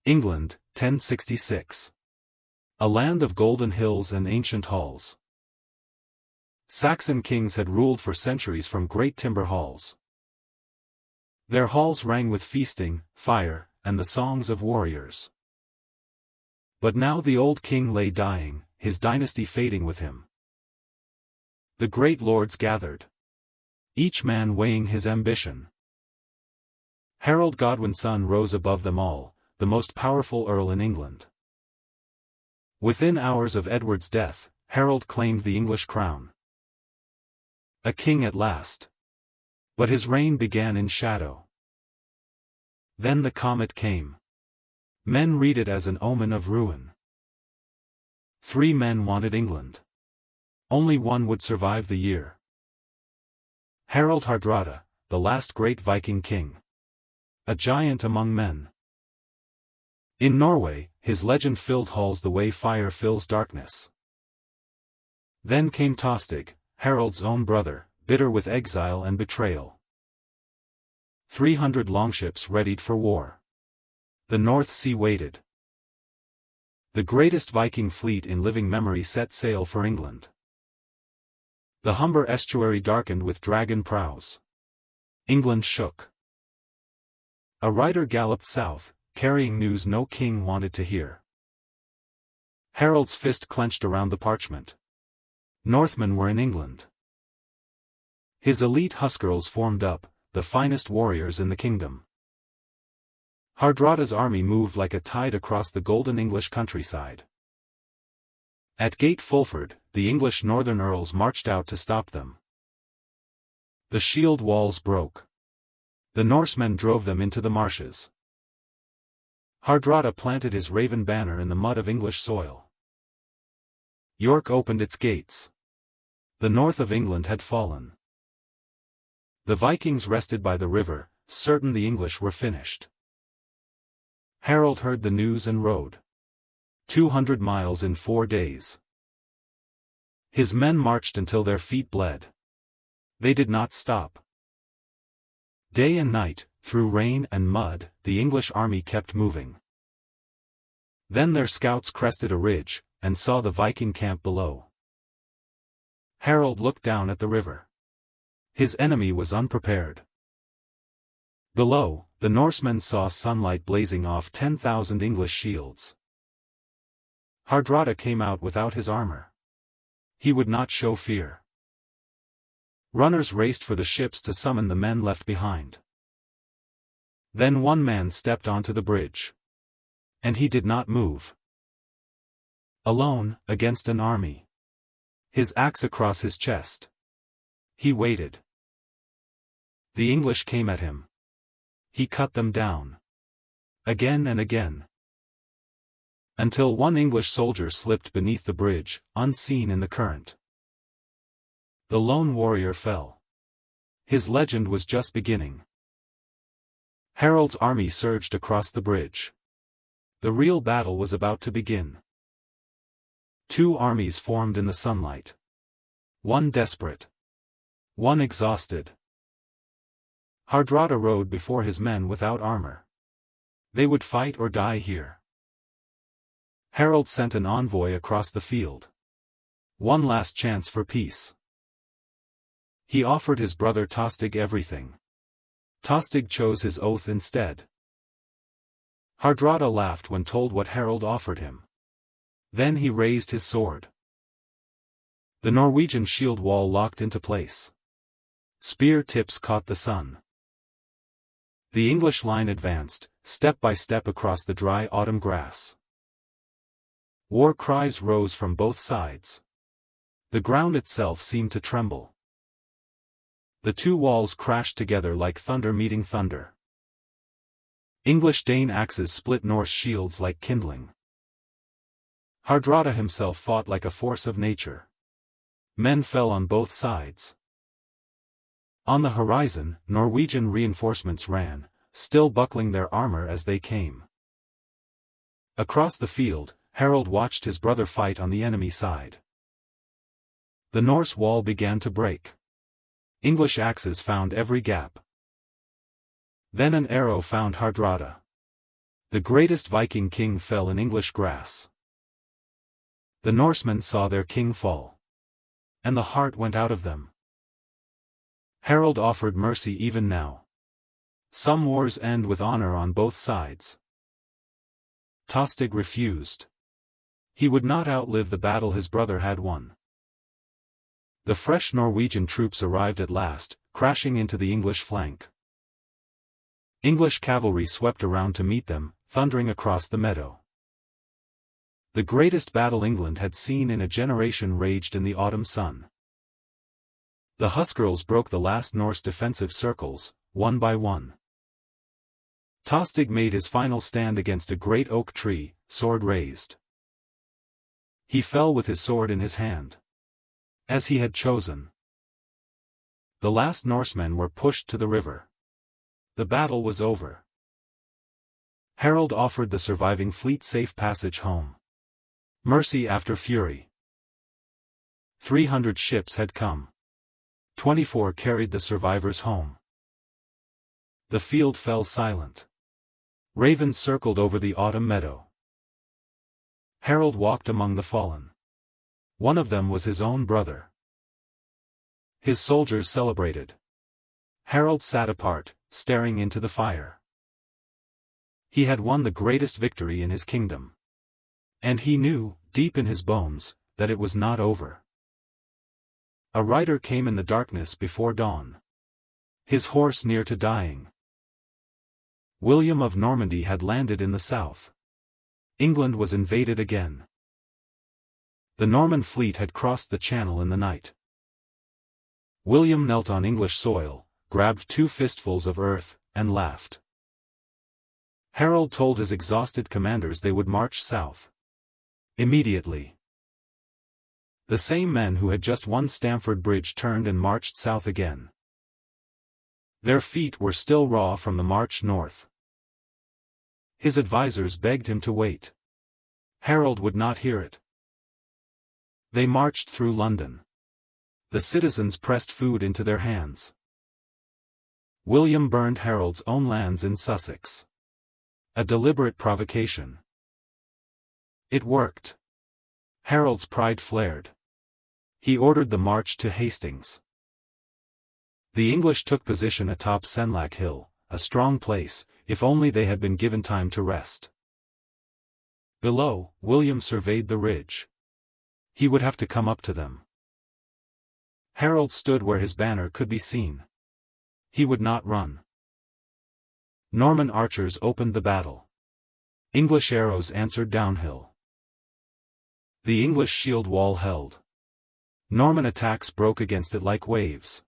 England, 1066. A land of golden hills and ancient halls. Saxon kings had ruled for centuries from great timber halls. Their halls rang with feasting, fire, and the songs of warriors. But now the old king lay dying, his dynasty fading with him. The great lords gathered, each man weighing his ambition. Harald Godwin's son rose above them all, the most powerful earl in England. Within hours of Edward's death, Harald claimed the English crown. A king at last. But his reign began in shadow. Then the comet came. Men read it as an omen of ruin. 3 men wanted England. Only one would survive the year. Harald Hardrada, the last great Viking king. A giant among men. In Norway, his legend filled halls the way fire fills darkness. Then came Tostig, Harald's own brother, bitter with exile and betrayal. 300 longships readied for war. The North Sea waited. The greatest Viking fleet in living memory set sail for England. The Humber estuary darkened with dragon prows. England shook. A rider galloped south, carrying news no king wanted to hear. Harald's fist clenched around the parchment. Northmen were in England. His elite Huskarls formed up, the finest warriors in the kingdom. Hardrada's army moved like a tide across the golden English countryside. At Gate Fulford, the English northern earls marched out to stop them. The shield walls broke. The Norsemen drove them into the marshes. Hardrada planted his raven banner in the mud of English soil. York opened its gates. The north of England had fallen. The Vikings rested by the river, certain the English were finished. Harald heard the news and rode 200 miles in 4 days. His men marched until their feet bled. They did not stop. Day and night, through rain and mud, the English army kept moving. Then their scouts crested a ridge, and saw the Viking camp below. Harald looked down at the river. His enemy was unprepared. Below, the Norsemen saw sunlight blazing off 10,000 English shields. Hardrada came out without his armor. He would not show fear. Runners raced for the ships to summon the men left behind. Then one man stepped onto the bridge. And he did not move. Alone, against an army. His axe across his chest. He waited. The English came at him. He cut them down. Again and again. Until one English soldier slipped beneath the bridge, unseen in the current. The lone warrior fell. His legend was just beginning. Harald's army surged across the bridge. The real battle was about to begin. 2 armies formed in the sunlight. One desperate. One exhausted. Hardrada rode before his men without armor. They would fight or die here. Harald sent an envoy across the field. One last chance for peace. He offered his brother Tostig everything. Tostig chose his oath instead. Hardrada laughed when told what Harald offered him. Then he raised his sword. The Norwegian shield wall locked into place. Spear tips caught the sun. The English line advanced, step by step across the dry autumn grass. War cries rose from both sides. The ground itself seemed to tremble. The 2 walls crashed together like thunder meeting thunder. English-Dane axes split Norse shields like kindling. Hardrada himself fought like a force of nature. Men fell on both sides. On the horizon, Norwegian reinforcements ran, still buckling their armor as they came. Across the field, Harald watched his brother fight on the enemy side. The Norse wall began to break. English axes found every gap. Then an arrow found Hardrada. The greatest Viking king fell in English grass. The Norsemen saw their king fall. And the heart went out of them. Harald offered mercy even now. Some wars end with honor on both sides. Tostig refused. He would not outlive the battle his brother had won. The fresh Norwegian troops arrived at last, crashing into the English flank. English cavalry swept around to meet them, thundering across the meadow. The greatest battle England had seen in a generation raged in the autumn sun. The Huscarls broke the last Norse defensive circles, one by one. Tostig made his final stand against a great oak tree, sword raised. He fell with his sword in his hand. As he had chosen. The last Norsemen were pushed to the river. The battle was over. Harald offered the surviving fleet safe passage home. Mercy after fury. 300 ships had come. 24 carried the survivors home. The field fell silent. Ravens circled over the autumn meadow. Harald walked among the fallen. One of them was his own brother. His soldiers celebrated. Harald sat apart, staring into the fire. He had won the greatest victory in his kingdom. And he knew, deep in his bones, that it was not over. A rider came in the darkness before dawn. His horse near to dying. William of Normandy had landed in the south. England was invaded again. The Norman fleet had crossed the Channel in the night. William knelt on English soil, grabbed 2 fistfuls of earth, and laughed. Harald told his exhausted commanders they would march south. Immediately. The same men who had just won Stamford Bridge turned and marched south again. Their feet were still raw from the march north. His advisers begged him to wait. Harald would not hear it. They marched through London. The citizens pressed food into their hands. William burned Harald's own lands in Sussex. A deliberate provocation. It worked. Harald's pride flared. He ordered the march to Hastings. The English took position atop Senlac Hill, a strong place, if only they had been given time to rest. Below, William surveyed the ridge. He would have to come up to them. Harald stood where his banner could be seen. He would not run. Norman archers opened the battle. English arrows answered downhill. The English shield wall held. Norman attacks broke against it like waves.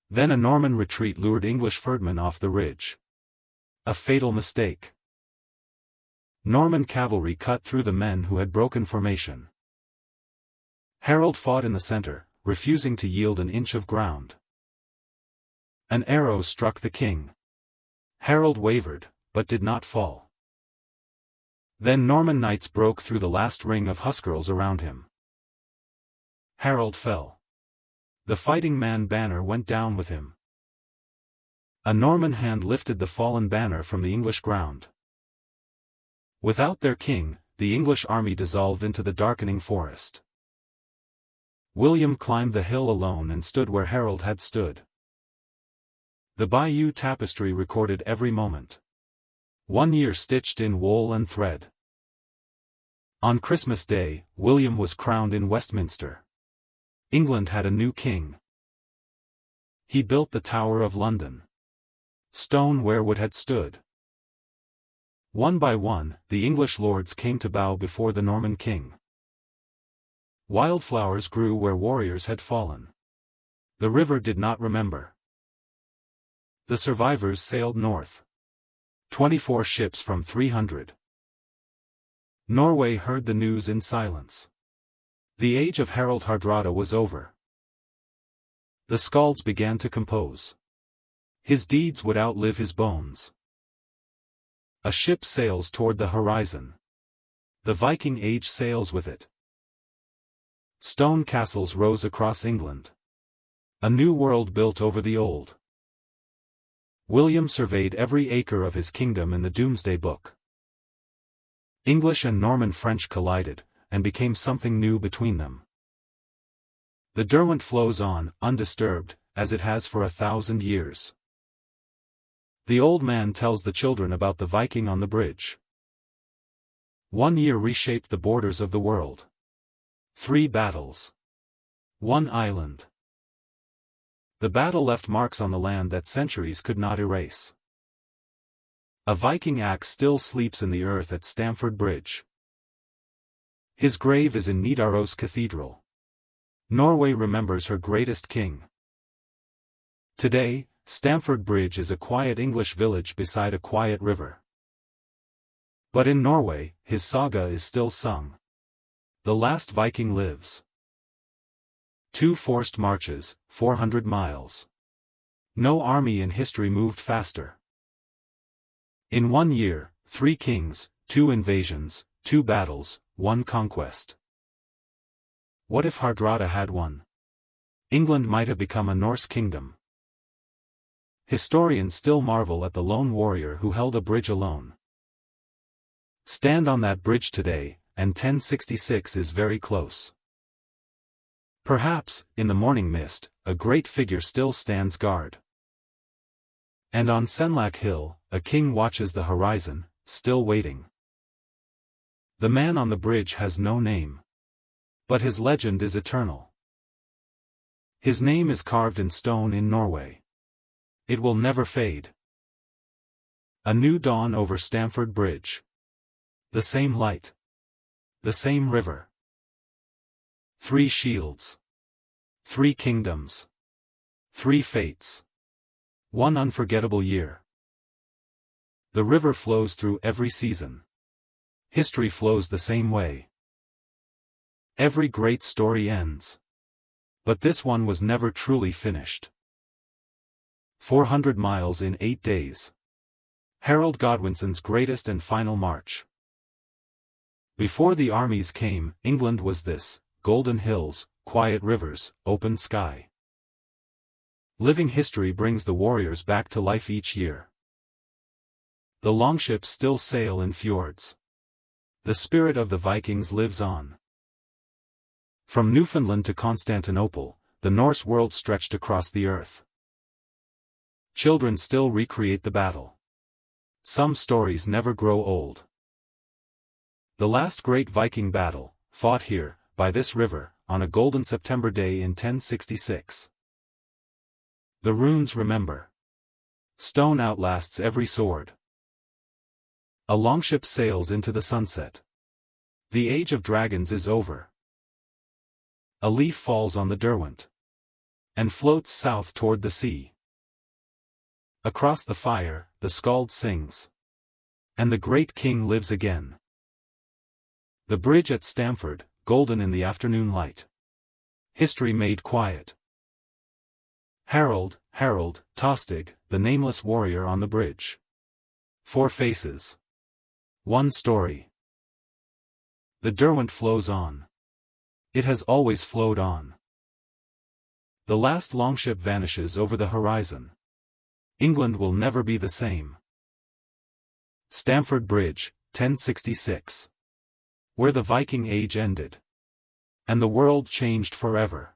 Then a Norman retreat lured English ferdmen off the ridge. A fatal mistake. Norman cavalry cut through the men who had broken formation. Harald fought in the center, refusing to yield an inch of ground. An arrow struck the king. Harald wavered, but did not fall. Then Norman knights broke through the last ring of Huscarls around him. Harald fell. The fighting man banner went down with him. A Norman hand lifted the fallen banner from the English ground. Without their king, the English army dissolved into the darkening forest. William climbed the hill alone and stood where Harald had stood. The Bayeux Tapestry recorded every moment. 1 year stitched in wool and thread. On Christmas Day, William was crowned in Westminster. England had a new king. He built the Tower of London. Stone where wood had stood. One by one, the English lords came to bow before the Norman king. Wildflowers grew where warriors had fallen. The river did not remember. The survivors sailed north. 24 ships from 300. Norway heard the news in silence. The age of Harald Hardrada was over. The skalds began to compose. His deeds would outlive his bones. A ship sails toward the horizon. The Viking age sails with it. Stone castles rose across England. A new world built over the old. William surveyed every acre of his kingdom in the Doomsday Book. English and Norman French collided, and became something new between them. The Derwent flows on, undisturbed, as it has for 1,000 years. The old man tells the children about the Viking on the bridge. 1 year reshaped the borders of the world. 3 battles. 1 island. The battle left marks on the land that centuries could not erase. A Viking axe still sleeps in the earth at Stamford Bridge. His grave is in Nidaros Cathedral. Norway remembers her greatest king. Today, Stamford Bridge is a quiet English village beside a quiet river. But in Norway, his saga is still sung. The last Viking lives. 2 forced marches, 400 miles. No army in history moved faster. In 1 year, 3 kings, 2 invasions, 2 battles, 1 conquest. What if Hardrada had won? England might have become a Norse kingdom. Historians still marvel at the lone warrior who held a bridge alone. Stand on that bridge today, and 1066 is very close. Perhaps, in the morning mist, a great figure still stands guard. And on Senlac Hill, a king watches the horizon, still waiting. The man on the bridge has no name. But his legend is eternal. His name is carved in stone in Norway. It will never fade. A new dawn over Stamford Bridge. The same light. The same river. 3 shields. 3 kingdoms. 3 fates. 1 unforgettable year. The river flows through every season. History flows the same way. Every great story ends. But this one was never truly finished. 400 miles in 8 days. Harold Godwinson's greatest and final march. Before the armies came, England was this: golden hills, quiet rivers, open sky. Living history brings the warriors back to life each year. The longships still sail in fjords. The spirit of the Vikings lives on. From Newfoundland to Constantinople, the Norse world stretched across the earth. Children still recreate the battle. Some stories never grow old. The last great Viking battle, fought here, by this river, on a golden September day in 1066. The runes remember. Stone outlasts every sword. A longship sails into the sunset. The age of dragons is over. A leaf falls on the Derwent. And floats south toward the sea. Across the fire, the skald sings. And the great king lives again. The bridge at Stamford, golden in the afternoon light. History made quiet. Harald, Tostig, the nameless warrior on the bridge. 4 faces. 1 story. The Derwent flows on. It has always flowed on. The last longship vanishes over the horizon. England will never be the same. Stamford Bridge, 1066. Where the Viking age ended. And the world changed forever.